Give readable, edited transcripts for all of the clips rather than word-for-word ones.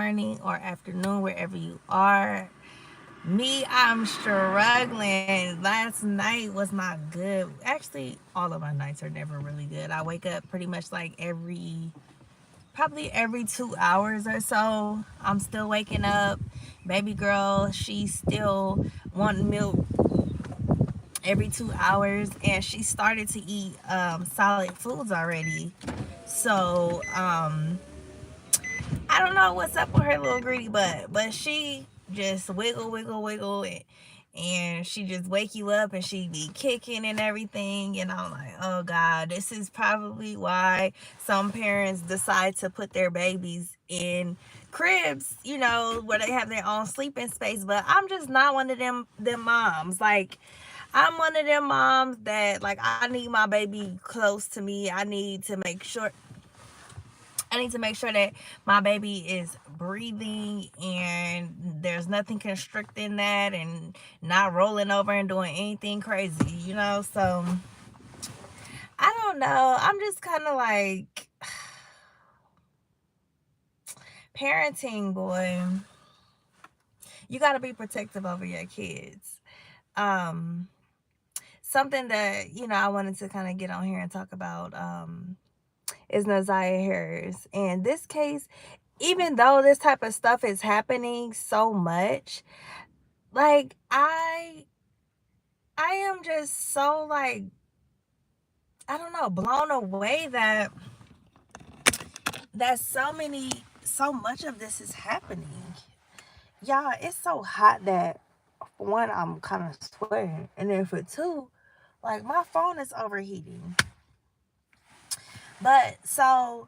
morning or afternoon, wherever you are. Me, I'm struggling. Last night was not good. Actually, all of my nights are never really good. I wake up pretty much like probably every 2 hours or so. I'm still waking up. Baby girl, she's still wanting milk every 2 hours, and she started to eat solid foods already. So I don't know what's up with her little greedy butt, but she just wiggle, wiggle, wiggle, and she just wake you up and she be kicking and everything. And I'm like, oh God, this is probably why some parents decide to put their babies in cribs, where they have their own sleeping space. But I'm just not one of them moms. Like, I'm one of them moms that, like, I need my baby close to me. I need to make sure that my baby is breathing and there's nothing constricting that and not rolling over and doing anything crazy. So I don't know. I'm just kind of like, parenting, boy. You got to be protective over your kids. Um, Something that, I wanted to kind of get on here and talk about is Naziah Harris. And this case, even though this type of stuff is happening so much, like I am just so, like, I don't know, blown away that so much of this is happening. Y'all, it's so hot that, for one, I'm kind of sweating, and then for two, like, my phone is overheating. But so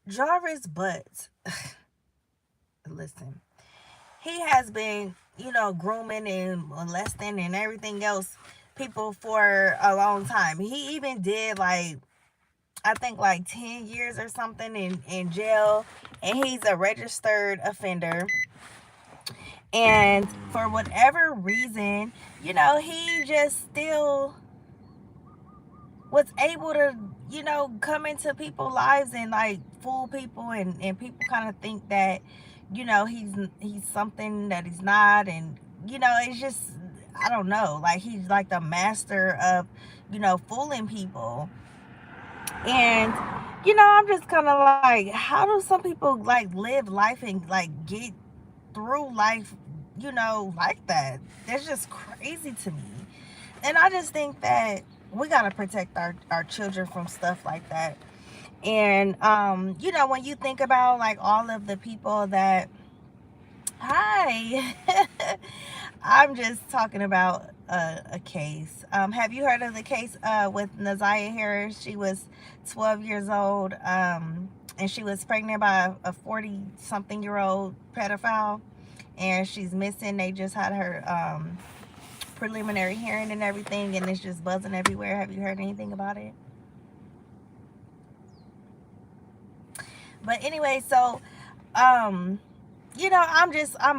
Jarvis Butts, listen, he has been, grooming and molesting and everything else people for a long time. He even did, like, I think like 10 years or something in jail, and he's a registered offender. And for whatever reason, he just still was able to, come into people's lives and, like, fool people, and people kind of think that, he's something that he's not. And, it's just, I don't know, like, he's like the master of, fooling people. And, I'm just kind of like, how do some people, like, live life and, like, get through life, like that? That's just crazy to me. And I just think that we got to protect our children from stuff like that. And, when you think about, like, all of the people that, hi, I'm just talking about a case. Have you heard of the case with Naziah Harris? She was 12 years old, and she was pregnant by a 40-something-year-old pedophile, and she's missing. They just had her preliminary hearing and everything, and it's just buzzing everywhere. Have you heard anything about it? But anyway, so I'm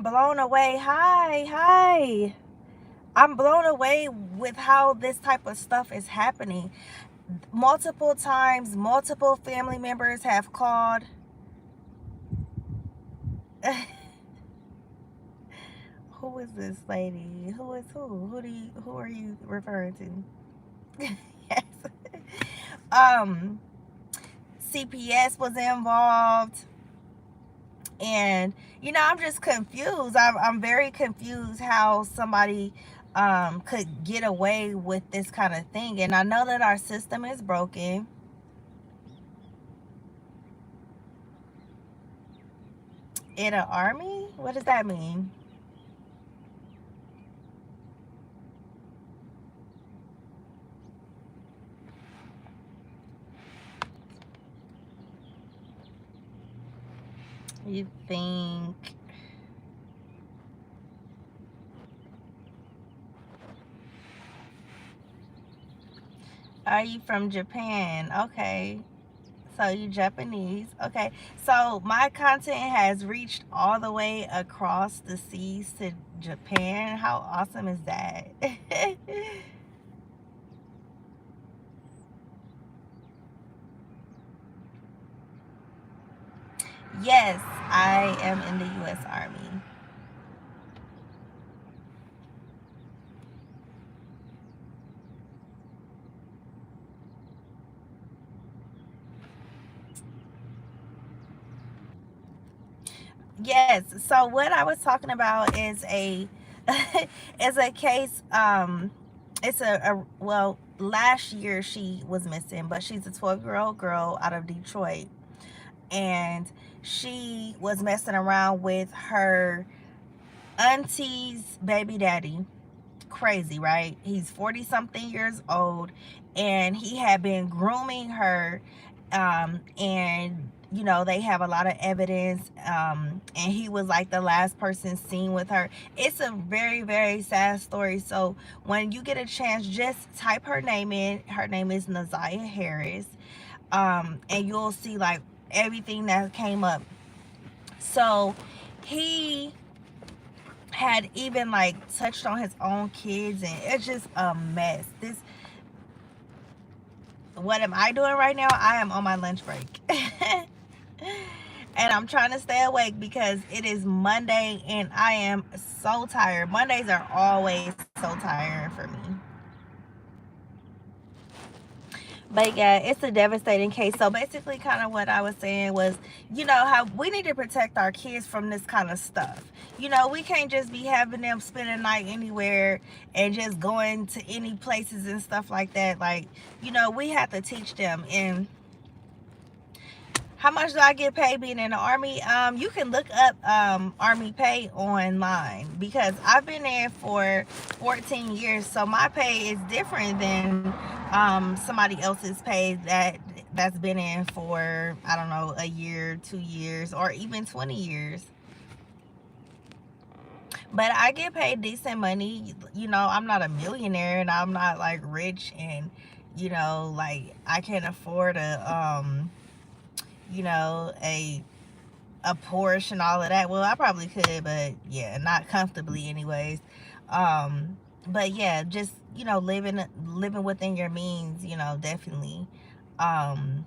blown away. Hi. I'm blown away with how this type of stuff is happening. Multiple times, multiple family members have called. Who is this lady? Who is who? Who are you referring to? Yes. um CPS was involved. And, I'm just confused. I'm very confused how somebody could get away with this kind of thing. And I know that our system is broken. In an army? What does that mean? You think? Are you from Japan? Okay. So you Japanese. Okay. So my content has reached all the way across the seas to Japan. How awesome is that? Yes, I am in the U.S. Army. Yes. So what I was talking about is a is a case. It's a well. Last year she was missing, but she's a 12-year-old girl out of Detroit, and she was messing around with her auntie's baby daddy. Crazy, right? He's 40 something years old, and he had been grooming her. And they have a lot of evidence. And he was like the last person seen with her. It's a very, very sad story. So when you get a chance, just type her name in. Her name is Naziah Harris. And you'll see like everything that came up. So he had even like touched on his own kids, and it's just a mess. This What am I doing right now? I am on my lunch break. And I'm trying to stay awake because it is Monday and I am so tired. Mondays are always so tiring for me. But yeah, it's a devastating case. So basically, kind of what I was saying was, how we need to protect our kids from this kind of stuff. We can't just be having them spend a night anywhere and just going to any places and stuff like that. Like, we have to teach them. And how much do I get paid being in the Army? You can look up Army pay online, because I've been there for 14 years, so my pay is different than somebody else's pay that's been in for, I don't know, a year, 2 years, or even 20 years. But I get paid decent money. I'm not a millionaire, and I'm not like rich, and like I can't afford a Porsche and all of that. Well, I probably could, but yeah, not comfortably anyways. But yeah, just living within your means, definitely. Um,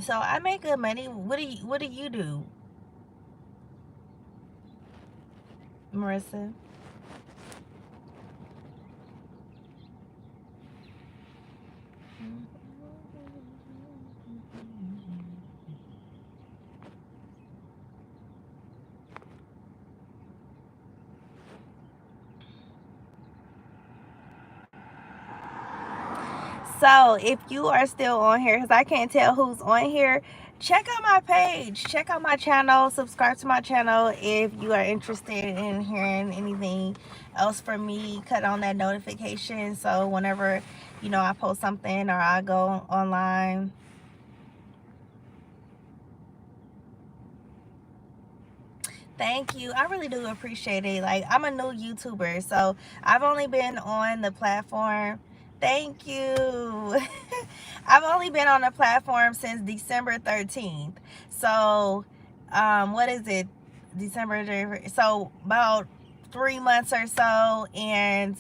so I make good money. What do you do, Marissa? So if you are still on here, because I can't tell who's on here, check out my page, check out my channel, subscribe to my channel if you are interested in hearing anything else from me. Cut on that notification so whenever I post something or I go online. Thank you. I really do appreciate it. Like, I'm a new YouTuber, so I've only been on the platform. Thank you. I've only been on the platform since December 13th. So, what is it? So about 3 months or so. And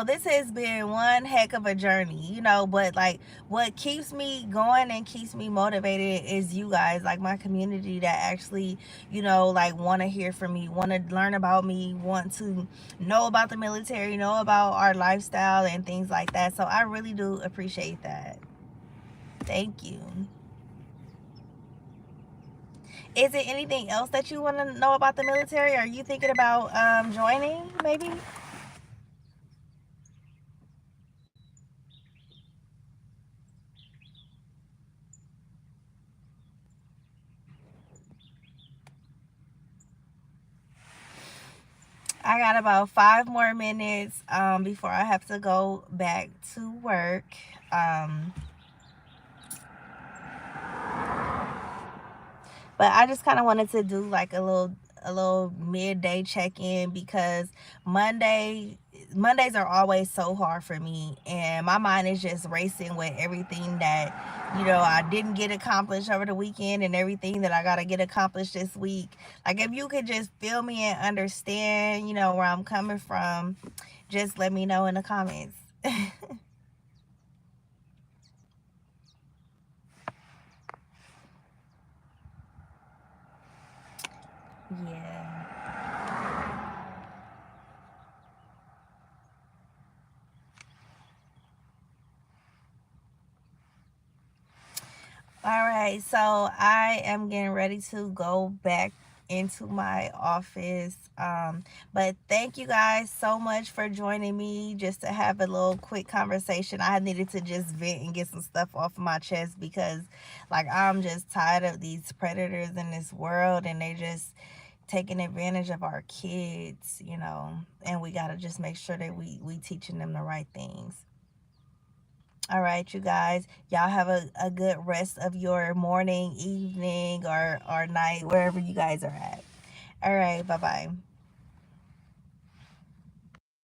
this has been one heck of a journey, but like what keeps me going and keeps me motivated is you guys, like my community that actually like want to hear from me, want to learn about me, want to know about the military, know about our lifestyle and things like that. So I really do appreciate that. Thank you. Is it anything else that you want to know about the military? Are you thinking about joining maybe? I got about 5 more minutes before I have to go back to work. Um, but I just kind of wanted to do like a little midday check-in, because Mondays are always so hard for me, and my mind is just racing with everything that I didn't get accomplished over the weekend and everything that I got to get accomplished this week. Like, if you could just feel me and understand where I'm coming from, just let me know in the comments. Yeah. All right, so I am getting ready to go back into my office. But thank you guys so much for joining me just to have a little quick conversation. I needed to just vent and get some stuff off my chest because, like, I'm just tired of these predators in this world and they just taking advantage of our kids, and we got to just make sure that we teaching them the right things. All right, you guys. Y'all have a good rest of your morning, evening, or night, wherever you guys are at. All right, bye bye.